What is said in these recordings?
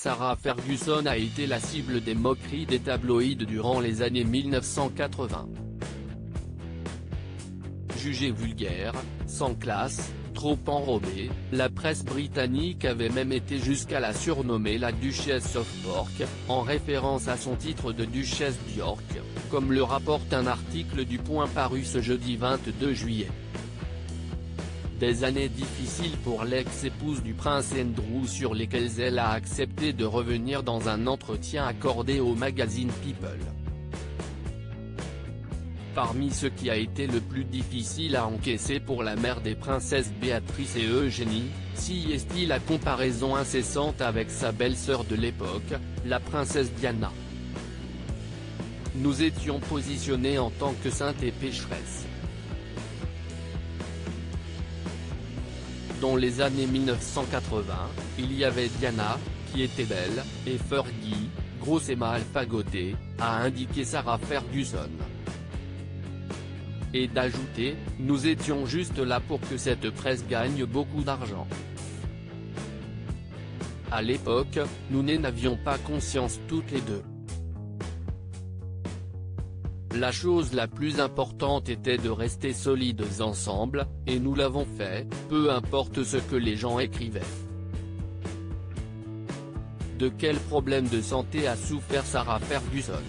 Sarah Ferguson a été la cible des moqueries des tabloïds durant les années 1980. Jugée vulgaire, sans classe, trop enrobée, la presse britannique avait même été jusqu'à la surnommer la Duchess of York, en référence à son titre de duchesse d'York, comme le rapporte un article du Point paru ce jeudi 22 juillet. Des années difficiles pour l'ex-épouse du prince Andrew sur lesquelles elle a accepté de revenir dans un entretien accordé au magazine People. Parmi ce qui a été le plus difficile à encaisser pour la mère des princesses Béatrice et Eugénie, si est-il la comparaison incessante avec sa belle-sœur de l'époque, la princesse Diana. Nous étions positionnés en tant que saintes et pécheresses. Dans les années 1980, il y avait Diana, qui était belle, et Fergie, grosse et mal fagotée, a indiqué Sarah Ferguson. Et d'ajouter, nous étions juste là pour que cette presse gagne beaucoup d'argent. À l'époque, nous n'avions pas conscience toutes les deux. La chose la plus importante était de rester solides ensemble, et nous l'avons fait, peu importe ce que les gens écrivaient. De quel problème de santé a souffert Sarah Ferguson?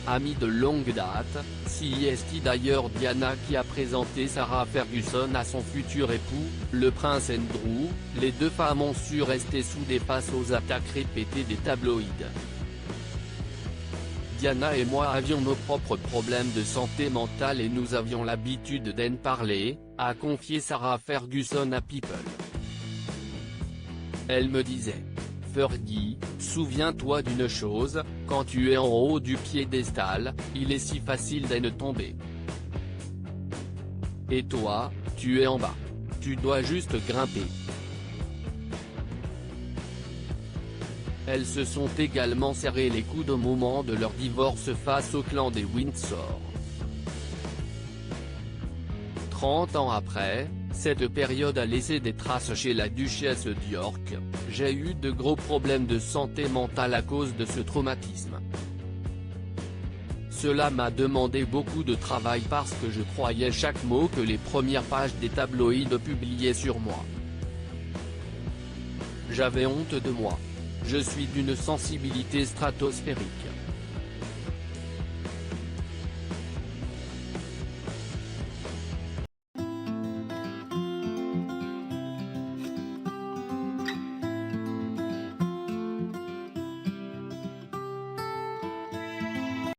Amie de longue date, si est d'ailleurs Diana qui a présenté Sarah Ferguson à son futur époux, le prince Andrew, les deux femmes ont su rester soudées face aux attaques répétées des tabloïds. Diana et moi avions nos propres problèmes de santé mentale et nous avions l'habitude d'en parler, a confié Sarah Ferguson à People. Elle me disait: Fergie, souviens-toi d'une chose, quand tu es en haut du piédestal, il est si facile d'en tomber. Et toi, tu es en bas. Tu dois juste grimper. Elles se sont également serré les coudes au moment de leur divorce face au clan des Windsor. 30 ans après, cette période a laissé des traces chez la duchesse d'York. J'ai eu de gros problèmes de santé mentale à cause de ce traumatisme. Cela m'a demandé beaucoup de travail parce que je croyais chaque mot que les premières pages des tabloïds publiaient sur moi. J'avais honte de moi. Je suis d'une sensibilité stratosphérique.